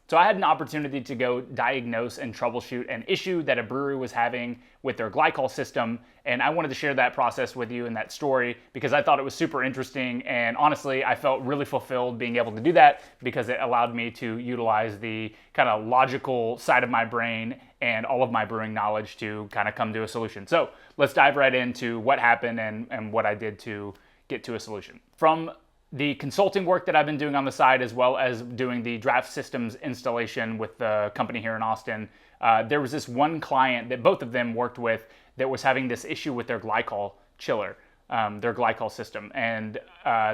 So I had an opportunity to go diagnose and troubleshoot an issue that a brewery was having with their glycol system, and I wanted to share that process with you and that story because I thought it was super interesting, and honestly I felt really fulfilled being able to do that because it allowed me to utilize the kind of logical side of my brain and all of my brewing knowledge to kind of come to a solution. So let's dive right into what happened and what I did to get to a solution. From the consulting work that I've been doing on the side, as well as doing the draft systems installation with the company here in Austin, there was this one client that both of them worked with that was having this issue with their glycol chiller, their glycol system. And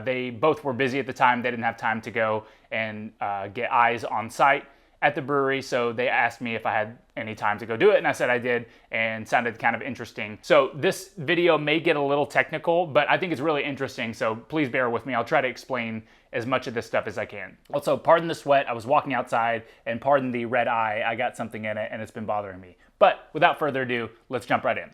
they both were busy at the time. They didn't have time to go and get eyes on site at the brewery, so they asked me if I had any time to go do it, and I said I did, and sounded kind of interesting. So this video may get a little technical, but I think it's really interesting, so please bear with me. I'll try to explain as much of this stuff as I can. Also, pardon the sweat. I was walking outside, and pardon the red eye. I got something in it, and it's been bothering me. But without further ado, let's jump right in.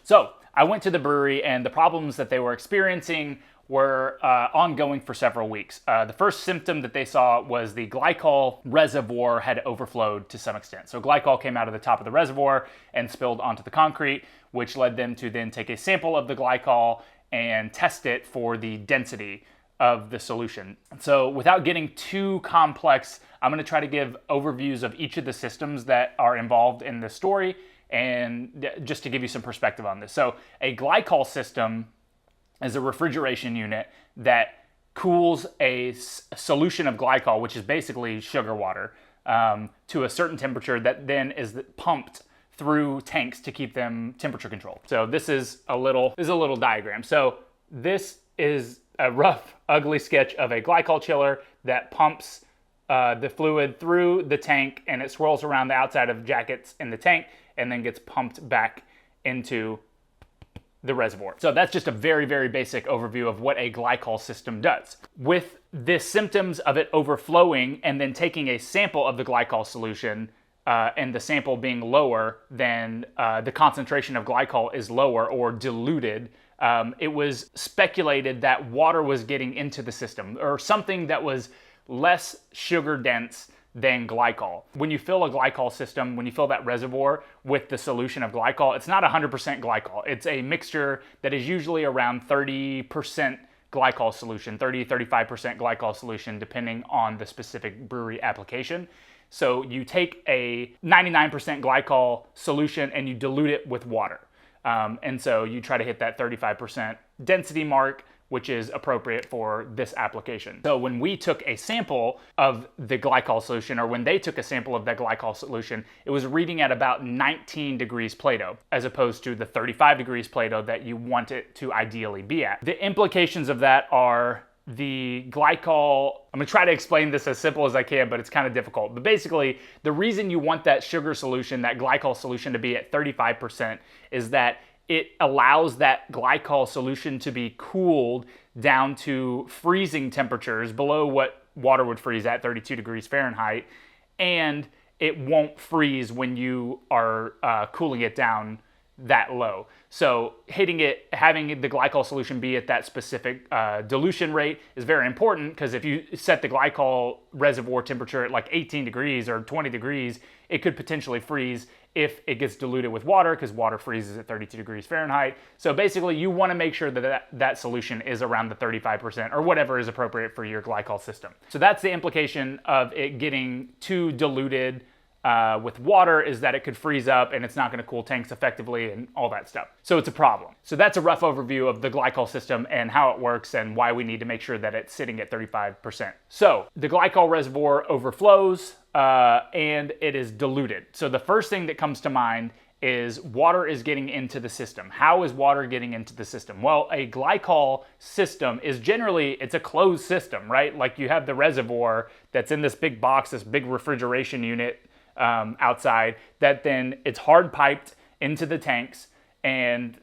So I went to the brewery, and the problems that they were experiencing were ongoing for several weeks. The first symptom that they saw was the glycol reservoir had overflowed to some extent. So glycol came out of the top of the reservoir and spilled onto the concrete, which led them to then take a sample of the glycol and test it for the density of the solution. So without getting too complex, I'm gonna try to give overviews of each of the systems that are involved in this story, and just to give you some perspective on this. So a glycol system is a refrigeration unit that cools a solution of glycol, which is basically sugar water, to a certain temperature that then is pumped through tanks to keep them temperature controlled. So this is a little diagram. So this is a rough, ugly sketch of a glycol chiller that pumps the fluid through the tank, and it swirls around the outside of jackets in the tank and then gets pumped back into the reservoir. So that's just a very, very basic overview of what a glycol system does. With the symptoms of it overflowing and then taking a sample of the glycol solution, and the sample being lower than the concentration of glycol is lower or diluted, it was speculated that water was getting into the system, or something that was less sugar dense than glycol. When you fill a glycol system, when you fill that reservoir with the solution of glycol, it's not 100% glycol. It's a mixture that is usually around 30% glycol solution, 35% glycol solution, depending on the specific brewery application. So you take a 99% glycol solution and you dilute it with water. And so you try to hit that 35% density mark, which is appropriate for this application. So when we took a sample of the glycol solution, or when they took a sample of that glycol solution, it was reading at about 19 degrees Plato, as opposed to the 35 degrees Plato that you want it to ideally be at. The implications of that are the glycol, I'm gonna try to explain this as simple as I can, but it's kind of difficult. But basically, the reason you want that sugar solution, that glycol solution, to be at 35% is that it allows that glycol solution to be cooled down to freezing temperatures below what water would freeze at, 32 degrees Fahrenheit, and it won't freeze when you are cooling it down that low. So having the glycol solution be at that specific dilution rate is very important, because if you set the glycol reservoir temperature at like 18 degrees or 20 degrees, it could potentially freeze if it gets diluted with water, because water freezes at 32 degrees Fahrenheit. So basically you want to make sure that solution is around the 35% or whatever is appropriate for your glycol system. So that's the implication of it getting too diluted with water, is that it could freeze up and it's not going to cool tanks effectively and all that stuff. So it's a problem. So that's a rough overview of the glycol system and how it works and why we need to make sure that it's sitting at 35%. So the glycol reservoir overflows and it is diluted. So the first thing that comes to mind is water is getting into the system. How is water getting into the system? Well, a glycol system is generally, it's a closed system, right? Like you have the reservoir that's in this big box, this big refrigeration unit outside, that then it's hard piped into the tanks, and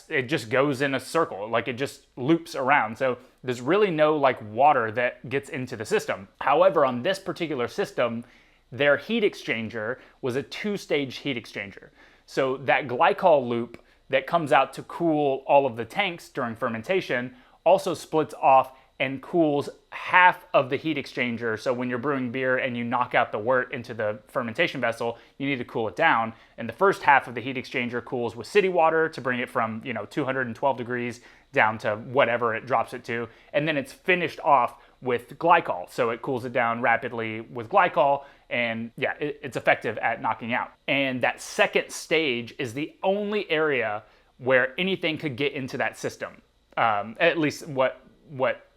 it just goes in a circle, like it just loops around. So there's really no like water that gets into the system. However, on this particular system, their heat exchanger was a two-stage heat exchanger. So that glycol loop that comes out to cool all of the tanks during fermentation also splits off and cools half of the heat exchanger, so when you're brewing beer and you knock out the wort into the fermentation vessel, you need to cool it down. And the first half of the heat exchanger cools with city water to bring it from 212 degrees down to whatever it drops it to. And then it's finished off with glycol. So it cools it down rapidly with glycol, and yeah, it's effective at knocking out. And that second stage is the only area where anything could get into that system. At least what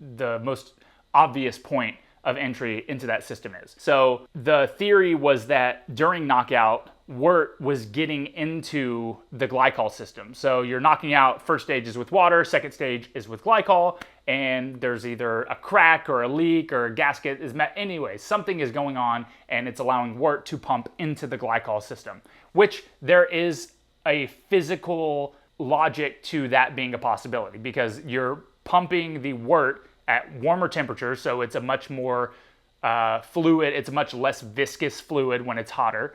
the most obvious point of entry into that system is. So the theory was that during knockout, wort was getting into the glycol system. So you're knocking out, first stage is with water, second stage is with glycol, and there's either a crack or a leak or a gasket is met. Anyway, something is going on and it's allowing wort to pump into the glycol system, which there is a physical logic to that being a possibility, because you're pumping the wort at warmer temperatures, so it's a much more fluid, it's a much less viscous fluid when it's hotter,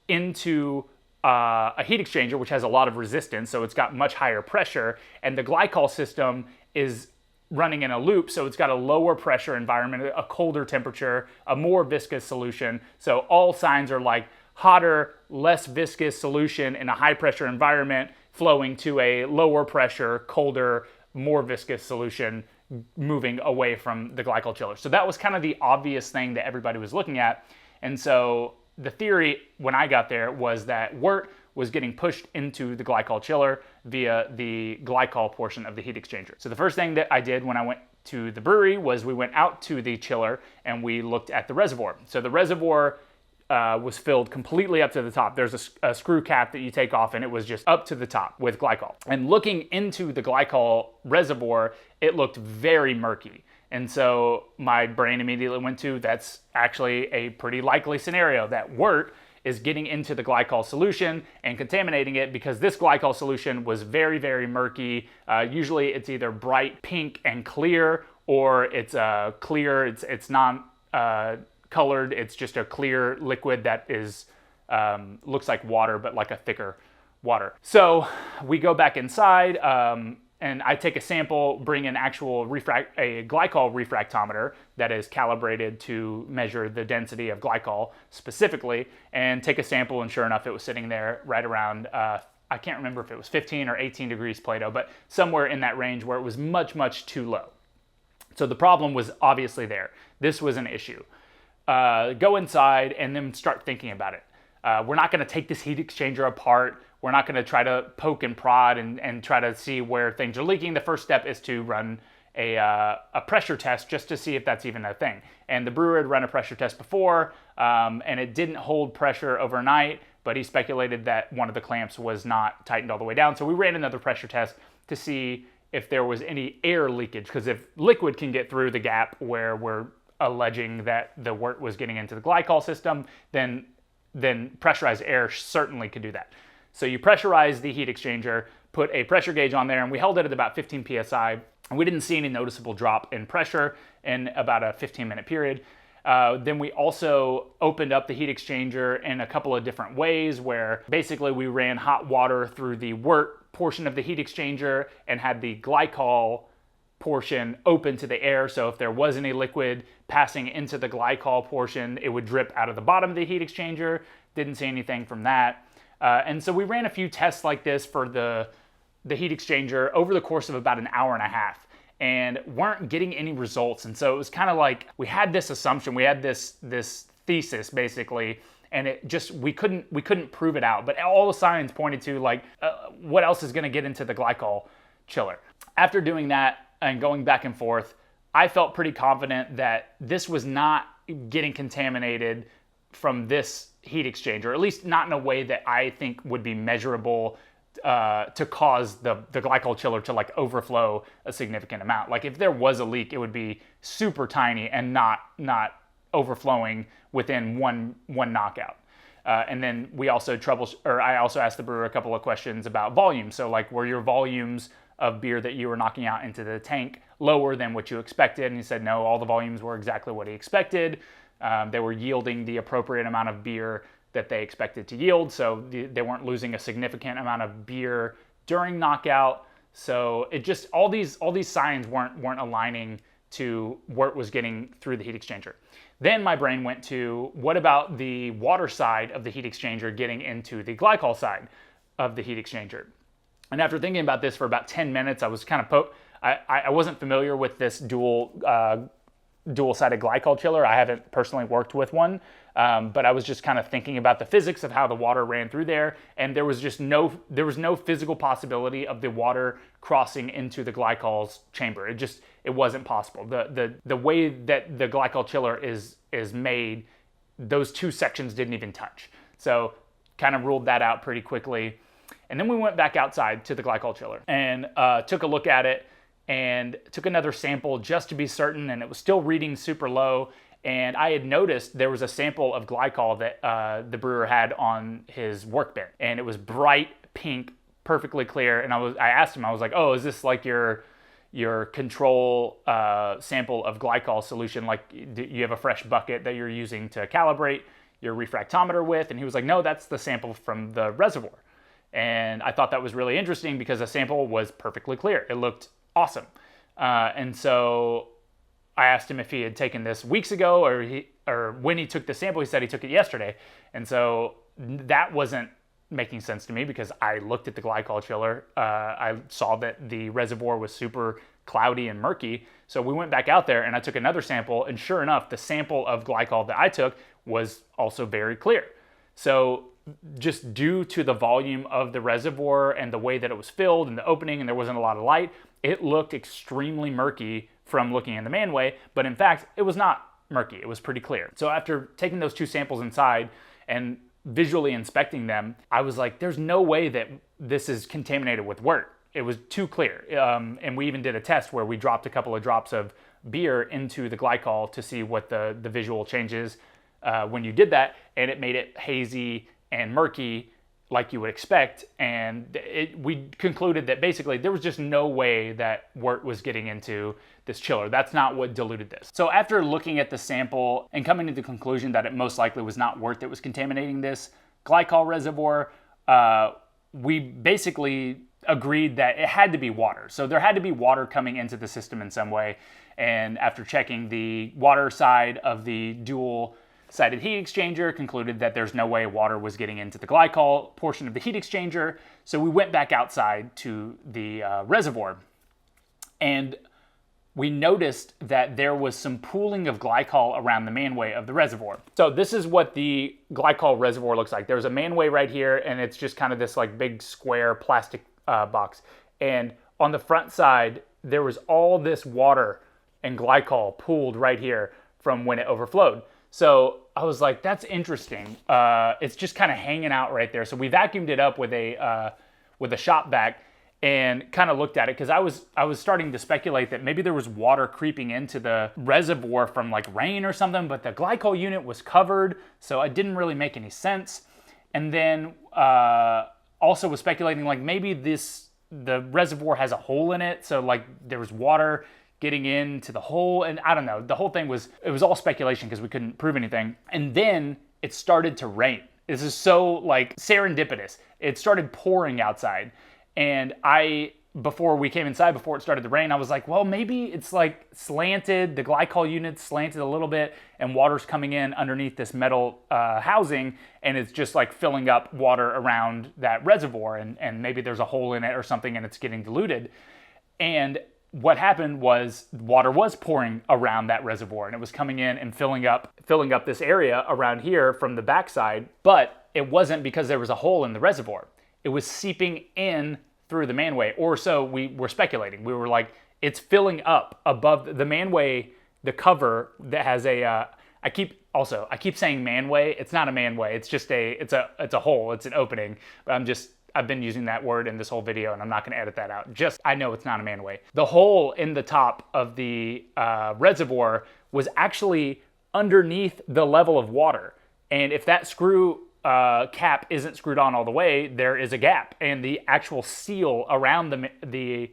into a heat exchanger, which has a lot of resistance, so it's got much higher pressure, and the glycol system is running in a loop, so it's got a lower pressure environment, a colder temperature, a more viscous solution. So all signs are like hotter, less viscous solution in a high pressure environment flowing to a lower pressure, colder, more viscous solution moving away from the glycol chiller. So that was kind of the obvious thing that everybody was looking at. And so the theory when I got there was that wort was getting pushed into the glycol chiller via the glycol portion of the heat exchanger. So the first thing that I did when I went to the brewery was we went out to the chiller and we looked at the reservoir. So the reservoir was filled completely up to the top. There's a screw cap that you take off, and it was just up to the top with glycol. And looking into the glycol reservoir, it looked very murky. And so my brain immediately went to, that's actually a pretty likely scenario, that wort is getting into the glycol solution and contaminating it, because this glycol solution was very, very murky. Usually it's either bright pink and clear, or it's clear, it's non-colored, it's just a clear liquid that is looks like water, but like a thicker water. So we go back inside, and I take a sample, bring an actual a glycol refractometer that is calibrated to measure the density of glycol specifically, and take a sample, and sure enough, it was sitting there right around, I can't remember if it was 15 or 18 degrees Plato, but somewhere in that range where it was much, much too low. So the problem was obviously there. This was an issue. Go inside and then start thinking about it. We're not going to take this heat exchanger apart. We're not going to try to poke and prod and try to see where things are leaking. The first step is to run a pressure test just to see if that's even a thing. And the brewer had run a pressure test before, and it didn't hold pressure overnight, but he speculated that one of the clamps was not tightened all the way down. So we ran another pressure test to see if there was any air leakage, because if liquid can get through the gap where we're alleging that the wort was getting into the glycol system, then pressurized air certainly could do that. So you pressurize the heat exchanger, put a pressure gauge on there, and we held it at about 15 psi, and we didn't see any noticeable drop in pressure in about a 15-minute period. Then we also opened up the heat exchanger in a couple of different ways, where basically we ran hot water through the wort portion of the heat exchanger and had the glycol portion open to the air, so if there was any liquid passing into the glycol portion, it would drip out of the bottom of the heat exchanger. Didn't see anything from that. And so we ran a few tests like this for the heat exchanger over the course of about an hour and a half, and weren't getting any results. And so it was kind of like we had this assumption, we had this thesis basically, and it just we couldn't prove it out. But all the signs pointed to like what else is going to get into the glycol chiller. After doing that and going back and forth, I felt pretty confident that this was not getting contaminated from this heat exchanger, or at least not in a way that I think would be measurable to cause the glycol chiller to like overflow a significant amount. Like if there was a leak, it would be super tiny and not overflowing within one knockout. And then we also I also asked the brewer a couple of questions about volume. So like, were your volumes of beer that you were knocking out into the tank lower than what you expected? And he said no, all the volumes were exactly what he expected. They were yielding the appropriate amount of beer that they expected to yield, so they weren't losing a significant amount of beer during knockout. So it just all these signs weren't aligning to where it was getting through the heat exchanger. Then my brain went to, what about the water side of the heat exchanger getting into the glycol side of the heat exchanger? And after thinking about this for about 10 minutes, I was kind of I wasn't familiar with this dual-sided glycol chiller. I haven't personally worked with one, but I was just kind of thinking about the physics of how the water ran through there, and there was no physical possibility of the water crossing into the glycol's chamber. It wasn't possible. The way that the glycol chiller is made, those two sections didn't even touch. So kind of ruled that out pretty quickly. And then we went back outside to the glycol chiller and took a look at it and took another sample just to be certain, and it was still reading super low. And I had noticed there was a sample of glycol that the brewer had on his workbench, and it was bright pink, perfectly clear. And I asked him, I was like, oh, is this like your control sample of glycol solution? Like, do you have a fresh bucket that you're using to calibrate your refractometer with? And he was like, no, that's the sample from the reservoir. And I thought that was really interesting because the sample was perfectly clear. It looked awesome. And so I asked him if he had taken this weeks ago or when he took the sample. He said he took it yesterday. And so that wasn't making sense to me because I looked at the glycol chiller. I saw that the reservoir was super cloudy and murky. So we went back out there and I took another sample, and sure enough, the sample of glycol that I took was also very clear. So just due to the volume of the reservoir and the way that it was filled and the opening, and there wasn't a lot of light, it looked extremely murky from looking in the manway, but in fact, it was not murky. It was pretty clear. So after taking those two samples inside and visually inspecting them, I was like, there's no way that this is contaminated with wort. It was too clear. And we even did a test where we dropped a couple of drops of beer into the glycol to see what the visual changes when you did that, and it made it hazy and murky like you would expect. And we concluded that basically there was just no way that wort was getting into this chiller. That's not what diluted this. So after looking at the sample and coming to the conclusion that it most likely was not wort that was contaminating this glycol reservoir, we basically agreed that it had to be water. So there had to be water coming into the system in some way. And after checking the water side of the dual-sided heat exchanger, concluded that there's no way water was getting into the glycol portion of the heat exchanger. So we went back outside to the reservoir, and we noticed that there was some pooling of glycol around the manway of the reservoir. So this is what the glycol reservoir looks like. There's a manway right here, and it's just kind of this like big square plastic box. And on the front side, there was all this water and glycol pooled right here from when it overflowed. So I was like, that's interesting. It's just kind of hanging out right there. So we vacuumed it up with a shop vac and kind of looked at it, because I was starting to speculate that maybe there was water creeping into the reservoir from like rain or something, but the glycol unit was covered, so it didn't really make any sense. And then also was speculating like maybe the reservoir has a hole in it, so like there was water getting into the hole, and I don't know. The whole thing was all speculation because we couldn't prove anything. And then it started to rain. This is so like serendipitous. It started pouring outside, and before we came inside, before it started to rain, I was like, well, maybe it's like slanted, the glycol unit's slanted a little bit, and water's coming in underneath this metal housing, and it's just like filling up water around that reservoir, and maybe there's a hole in it or something, and it's getting diluted. And what happened was water was pouring around that reservoir, and it was coming in and filling up this area around here from the backside, but it wasn't because there was a hole in the reservoir. It was seeping in through the manway, or so we were speculating. We were like, it's filling up above the manway, the cover that has a, I keep saying manway. It's not a manway. It's just it's a hole. It's an opening. But I've been using that word in this whole video, and I'm not gonna edit that out. I know it's not a manway. The hole in the top of the reservoir was actually underneath the level of water. And if that screw cap isn't screwed on all the way, there is a gap, and the actual seal around the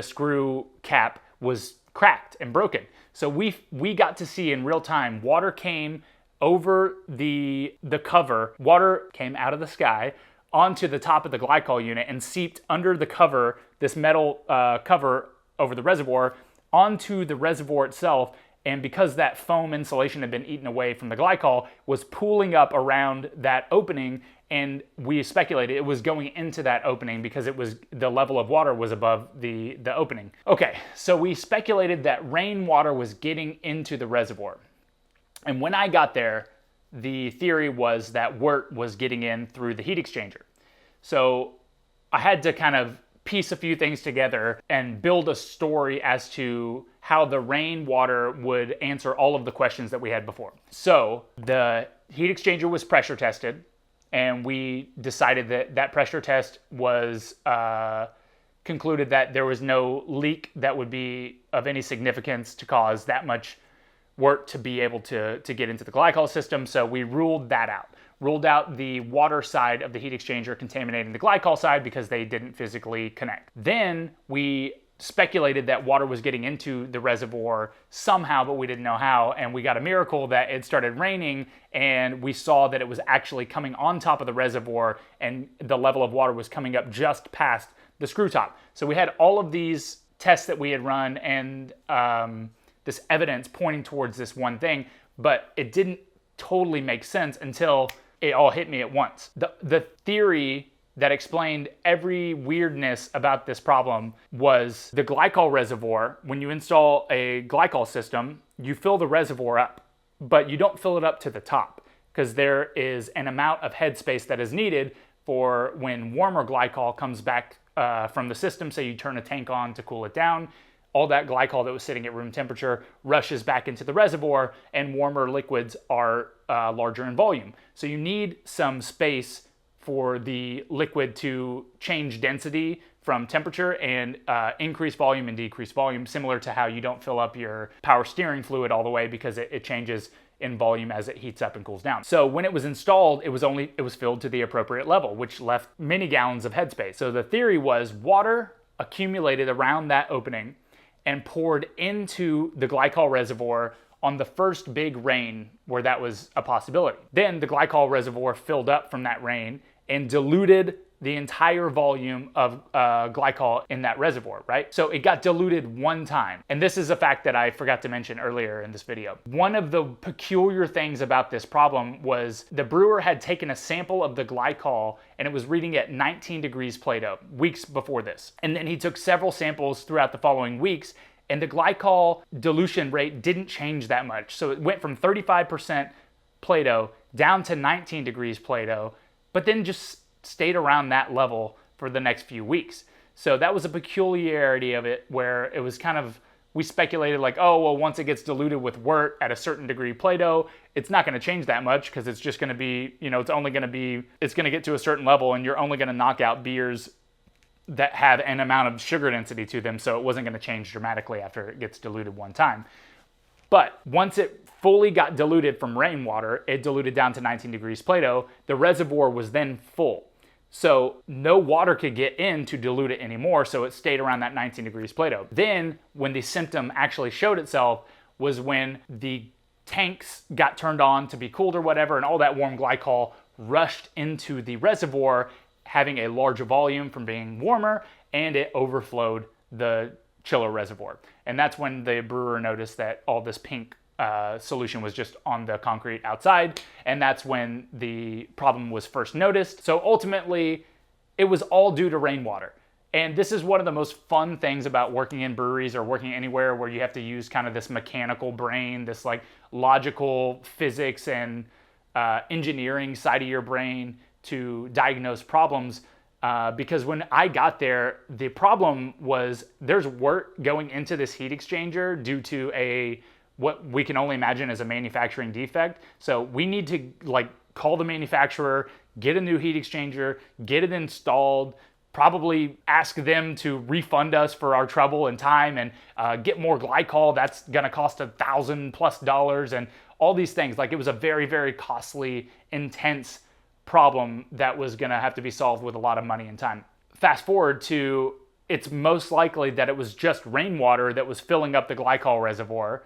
screw cap was cracked and broken. So we got to see in real time, water came over the cover, water came out of the sky onto the top of the glycol unit and seeped under the cover, this metal cover over the reservoir, onto the reservoir itself. And because that foam insulation had been eaten away from the glycol, was pooling up around that opening, and we speculated it was going into that opening because the level of water was above the opening. Okay, so we speculated that rainwater was getting into the reservoir. And when I got there, the theory was that wort was getting in through the heat exchanger. So I had to kind of piece a few things together and build a story as to how the rainwater would answer all of the questions that we had before. So the heat exchanger was pressure tested, and we decided that that pressure test was concluded that there was no leak that would be of any significance to cause that much wort to be able to get into the glycol system. So we ruled that out. Ruled out the water side of the heat exchanger contaminating the glycol side because they didn't physically connect. Then we speculated that water was getting into the reservoir somehow, but we didn't know how, and we got a miracle that it started raining, and we saw that it was actually coming on top of the reservoir, and the level of water was coming up just past the screw top. So we had all of these tests that we had run, and this evidence pointing towards this one thing, but it didn't totally make sense until it all hit me at once. The theory that explained every weirdness about this problem was the glycol reservoir. When you install a glycol system, you fill the reservoir up, but you don't fill it up to the top because there is an amount of headspace that is needed for when warmer glycol comes back from the system. Say you turn a tank on to cool it down, all that glycol that was sitting at room temperature rushes back into the reservoir, and warmer liquids are larger in volume. So you need some space for the liquid to change density from temperature and increase volume and decrease volume, similar to how you don't fill up your power steering fluid all the way because it changes in volume as it heats up and cools down. So when it was installed, it was filled to the appropriate level, which left many gallons of headspace. So the theory was water accumulated around that opening and poured into the glycol reservoir on the first big rain where that was a possibility. Then the glycol reservoir filled up from that rain and diluted the entire volume of glycol in that reservoir, right? So it got diluted one time. And this is a fact that I forgot to mention earlier in this video. One of the peculiar things about this problem was the brewer had taken a sample of the glycol and it was reading at 19 degrees Plato weeks before this. And then he took several samples throughout the following weeks, and the glycol dilution rate didn't change that much. So it went from 35% Plato down to 19 degrees Plato, but then just stayed around that level for the next few weeks. So that was a peculiarity of it, where it was kind of, we speculated like, oh, well, once it gets diluted with wort at a certain degree Plato, it's not going to change that much because it's just going to be, it's going to get to a certain level, and you're only going to knock out beers that have an amount of sugar density to them, so it wasn't going to change dramatically after it gets diluted one time. But once it fully got diluted from rainwater, it diluted down to 19 degrees Plato, the reservoir was then full. So no water could get in to dilute it anymore, so it stayed around that 19 degrees Plato. Then when the symptom actually showed itself was when the tanks got turned on to be cooled or whatever, and all that warm glycol rushed into the reservoir, having a larger volume from being warmer, and it overflowed the chiller reservoir. And that's when the brewer noticed that all this pink solution was just on the concrete outside, and that's when the problem was first noticed. So ultimately, it was all due to rainwater. And this is one of the most fun things about working in breweries or working anywhere where you have to use kind of this mechanical brain, this like logical physics and engineering side of your brain to diagnose problems. Because when I got there, the problem was there's wort going into this heat exchanger due to what we can only imagine as a manufacturing defect. So we need to call the manufacturer, get a new heat exchanger, get it installed, probably ask them to refund us for our trouble and time, and get more glycol. That's gonna cost $1,000+ and all these things. Like, it was a very, very costly, intense problem that was gonna have to be solved with a lot of money and time. Fast forward to, it's most likely that it was just rainwater that was filling up the glycol reservoir,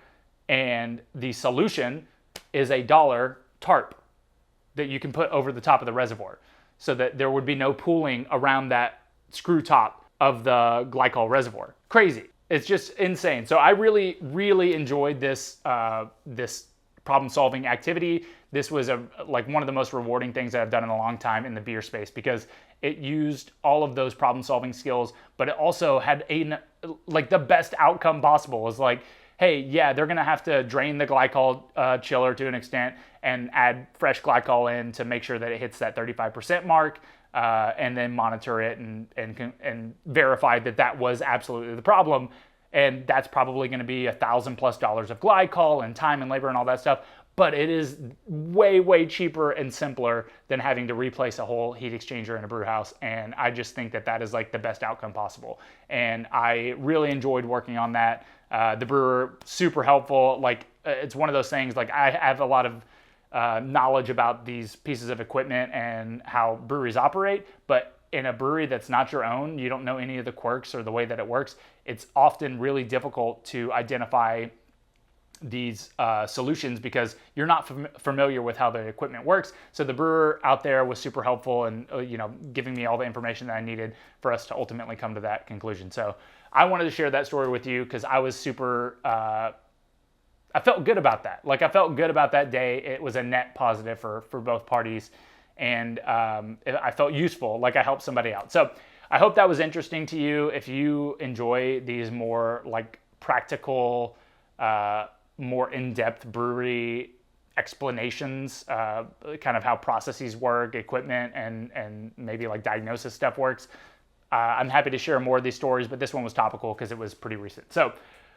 and the solution is a dollar tarp that you can put over the top of the reservoir so that there would be no pooling around that screw top of the glycol reservoir. Crazy. It's just insane. So I really, really enjoyed this this problem-solving activity. This was like one of the most rewarding things that I've done in a long time in the beer space, because it used all of those problem-solving skills, but it also had like the best outcome possible. It was like, hey, yeah, they're gonna have to drain the glycol chiller to an extent and add fresh glycol in to make sure that it hits that 35% mark, and then monitor it and verify that that was absolutely the problem. And that's probably going to be $1,000+ of glycol and time and labor and all that stuff. But it is way, way cheaper and simpler than having to replace a whole heat exchanger in a brew house. And I just think that that is like the best outcome possible. And I really enjoyed working on that. The brewer, super helpful. Like, it's one of those things, like, I have a lot of knowledge about these pieces of equipment and how breweries operate, but in a brewery that's not your own, you don't know any of the quirks or the way that it works. It's often really difficult to identify these solutions because you're not familiar with how the equipment works. So the brewer out there was super helpful and giving me all the information that I needed for us to ultimately come to that conclusion. So I wanted to share that story with you because I was super I felt good about that. Like, I felt good about that day. It was a net positive for both parties. And I felt useful, like I helped somebody out. So I hope that was interesting to you. If you enjoy these more like practical, more in-depth brewery explanations, kind of how processes work, equipment, and maybe like diagnosis stuff works, I'm happy to share more of these stories, but this one was topical because it was pretty recent. So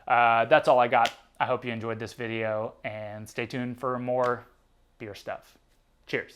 that's all I got. I hope you enjoyed this video, and stay tuned for more beer stuff. Cheers.